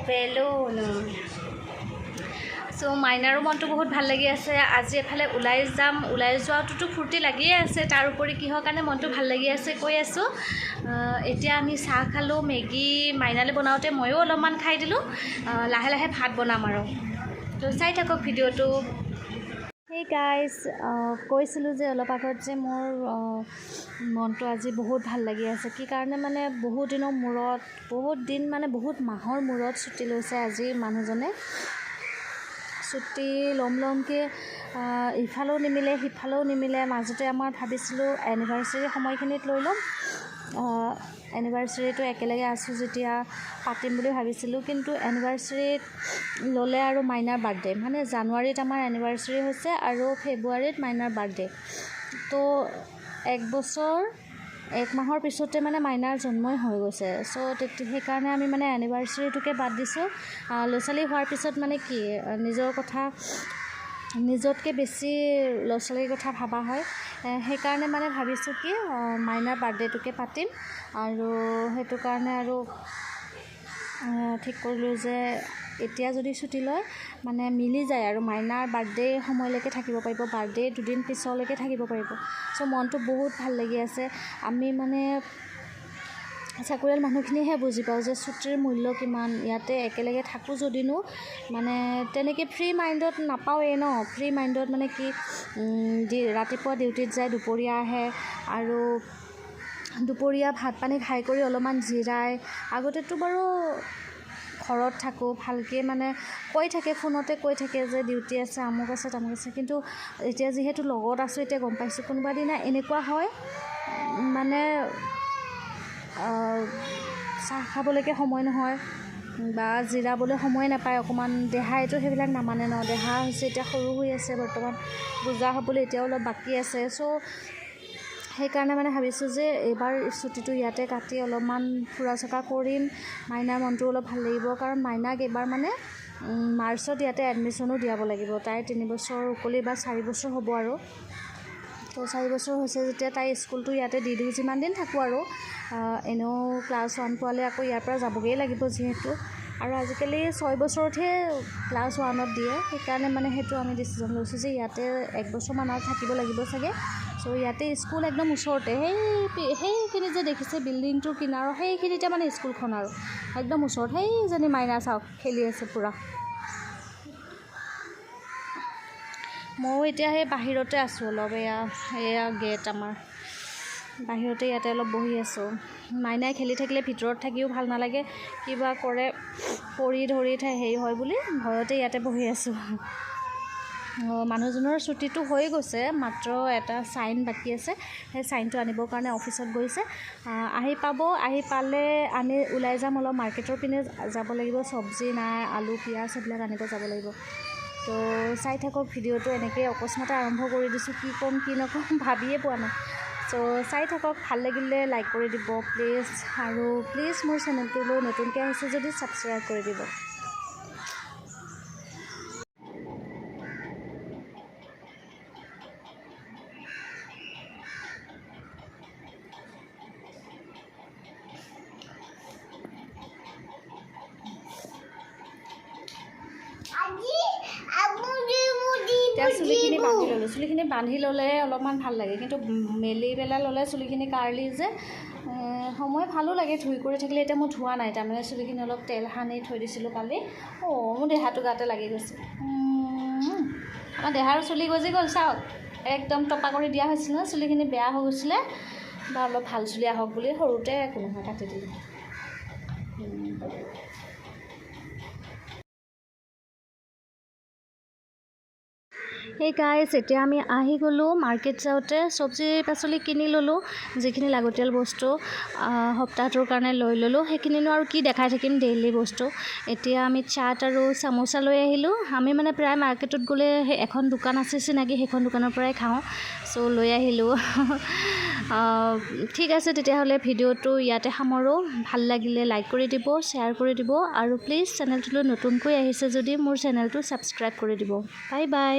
balloon so মাইনাৰো মনটো বহুত ভাল লাগি আছে আজি এফালে ওলাই যাম ওলাই যোৱাটোতো ফূৰ্তি লাগিয়ে আছে তাৰ উপৰি কিহৰ কাৰণে মনটো ভাল লাগি আছে কৈ আছোঁ এতিয়া আমি চাহ খালোঁ মেগী মাইনালে বনাওঁতে ময়ো অলপমান খাই দিলোঁ লাহে লাহে ভাত বনাম আৰু তো চাই থাকক ভিডিঅ'টো হেই গাইজ কৈছিলোঁ যে অলপ আগত যে মোৰ মনটো আজি বহুত ভাল লাগি আছে কি কাৰণে মানে বহুত দিনৰ মূৰত বহুত দিন মানে বহুত মাহৰ মূৰত ছুটি লৈছে আজি মানুহজনে ছুটি লমকৈ ইফালেও নিমিলে সিফালেও নিমিলে মাজতে আমাৰ ভাবিছিলোঁ এনিভাৰ্চাৰী সময়খিনিত লৈ ল'ম এনিভাৰ্চাৰীটো একেলগে আছোঁ যেতিয়া পাতিম বুলি ভাবিছিলোঁ কিন্তু এনিভাৰ্চাৰীত ল'লে আৰু মাইনাৰ বাৰ্থডে মানে জানুৱাৰীত আমাৰ এনিভাৰ্চাৰী হৈছে আৰু ফেব্ৰুৱাৰীত মাইনাৰ বাৰ্থডে তো এক মাহৰ পিছতে মানে মাইনাৰ জন্মই হৈ গৈছে চ' সেইকাৰণে আমি মানে এনিভাৰ্চাৰীটোকে বাদ দিছোঁ ল'ৰা ছোৱালী হোৱাৰ পিছত মানে কি নিজৰ কথা নিজতকৈ বেছি ল'ৰা ছোৱালীৰ কথা ভাবা হয় সেইকাৰণে মানে ভাবিছোঁ কি মাইনাৰ বাৰ্থডেটোকে পাতিম আৰু সেইটো কাৰণে আৰু ঠিক কৰিলোঁ যে এতিয়া যদি ছুটি লয় মানে মিলি যায় আৰু মাইনাৰ বাৰ্থডে সময়লৈকে থাকিব পাৰিব বাৰ্থডে দুদিন পিছলৈকে থাকিব পাৰিব চ' মনটো বহুত ভাল লাগি আছে আমি মানে চাকৰিয়াল মানুহখিনিহে বুজি পাওঁ যে ছুটিৰ মূল্য কিমান ইয়াতে একেলগে থাকোঁ যদিনো মানে তেনেকৈ ফ্ৰী মাইণ্ডত নাপাওঁৱেই ন ফ্ৰী মাইণ্ডত মানে কি ৰাতিপুৱা ডিউটিত যায় দুপৰীয়া আহে আৰু দুপৰীয়া ভাত পানী খাই কৰি অলপমান জিৰাই আগতেতো বাৰু ঘৰত থাকোঁ ভালকৈ মানে ফোনতে কৈ থাকে যে ডিউটি আছে আমুক আছে তামুক আছে কিন্তু এতিয়া যিহেতু লগত আছোঁ এতিয়া গম পাইছোঁ কোনোবা দিনা এনেকুৱা হয় মানে চাহ খাবলৈকে সময় নহয় বা জিৰাবলৈ সময় নাপায় অকণমান দেহাইতো সেইবিলাক নামানে ন দেহা হৈছে এতিয়া সৰু হৈ আছে বৰ্তমান বুজা হ'বলৈ এতিয়াও অলপ বাকী আছে চ' সেইকাৰণে মানে ভাবিছোঁ যে এইবাৰ ছুটিটো ইয়াতে কাটি অলপমান ফুৰা চকা কৰিম মাইনাৰ মনটো অলপ ভাল লাগিব কাৰণ মাইনাক এইবাৰ মানে মাৰ্চত ইয়াতে এডমিশ্যনো দিয়াব লাগিব তাই 3 বছৰ উকলি বা 4 বছৰ হ'ব আৰু তো 4 বছৰ হৈছে যেতিয়া তাই স্কুলটো ইয়াতে দি দিওঁ যিমান দিন থাকোঁ আৰু এনেও ক্লাছ 1 পোৱালে আকৌ ইয়াৰ পৰা যাবগৈ লাগিব যিহেতু আৰু আজিকালি 6 বছৰতহে ক্লাছ 1ত দিয়ে সেইকাৰণে মানে সেইটো আমি ডিচিজন লৈছোঁ যে ইয়াতে 1 বছৰমান আৰু থাকিব লাগিব চাগে চ' ইয়াতে স্কুল একদম ওচৰতে সেইখিনি যে দেখিছে বিল্ডিংটোৰ কিনাৰৰ সেইখিনিতে মানে স্কুলখন আৰু একদম ওচৰত সেইজনী মাইনা চাওক খেলি আছে পূৰা ময়ো এতিয়া সেই বাহিৰতে আছোঁ অলপ এয়া গেট আমাৰ বাহিৰতে ইয়াতে অলপ বহি আছোঁ মাইনাই খেলি থাকিলে ভিতৰত থাকিও ভাল নালাগে কিবা কৰে পৰি ধৰি হেৰি হয় বুলি ভয়তে ইয়াতে বহি আছোঁ মানুহজনৰ ছুটিটো হৈ গৈছে মাত্ৰ এটা চাইন বাকী আছে সেই চাইনটো আনিবৰ কাৰণে অফিচত গৈছে আহি পালে আমি ওলাই যাম অলপ মাৰ্কেটৰ পিনে যাব লাগিব চব্জি নাই আলু পিঁয়াজ সেইবিলাক আনিব যাব লাগিব তো চাই থাকক ভিডিঅ'টো এনেকৈ অকস্মাতে আৰম্ভ কৰি দিছোঁ কি ক'ম কি নক'ম ভাবিয়ে পোৱা নাই চ' চাই থাকক ভাল লাগিলে লাইক কৰি দিব প্লিজ আৰু প্লিজ মোৰ চেনেলটোলৈ নতুনকৈ আহিছে যদি ছাবস্ক্ৰাইব কৰি দিব এতিয়া চুলিখিনি বান্ধি ল'লে অলপমান ভাল লাগে কিন্তু মেলি পেলাই ল'লে চুলিখিনি কাৰ্লি যে সময় ভালো লাগে ধুই কৰি থাকিলে এতিয়া মোৰ ধোৱা নাই তাৰমানে চুলিখিনি অলপ তেল সানি থৈ দিছিলোঁ কালি মোৰ দেহাটো গাতে লাগি গৈছে আমাৰ দেহাৰো চুলি গজি গ'ল চাওক একদম টপা কৰি দিয়া হৈছিল ন চুলিখিনি বেয়া হৈ গৈছিলে বা অলপ ভাল চুলি আহক বুলি সৰুতে একো নহয় কাটি দিলোঁ সেই গাইজ এতিয়া আমি আহি গ'লোঁ মাৰ্কেট যাওঁতে চব্জি পাচলি কিনি ল'লোঁ যিখিনি লাগতিয়াল বস্তু সপ্তাহটোৰ কাৰণে লৈ ল'লোঁ সেইখিনিনো আৰু কি দেখাই থাকিম ডেইলি বস্তু এতিয়া আমি চাট আৰু চামোচা লৈ আহিলোঁ আমি মানে প্ৰায় মাৰ্কেটত গ'লে সেই এখন দোকান আছে চিনাকি সেইখন দোকানৰ পৰাই খাওঁ চ' লৈ আহিলোঁ ঠিক আছে তেতিয়াহ'লে ভিডিঅ'টো ইয়াতে সামৰোঁ ভাল লাগিলে লাইক কৰি দিব শ্বেয়াৰ কৰি দিব আৰু প্লিজ চেনেলটোলৈ নতুনকৈ আহিছে যদি মোৰ চেনেলটো ছাবস্ক্ৰাইব কৰি দিব বাই বাই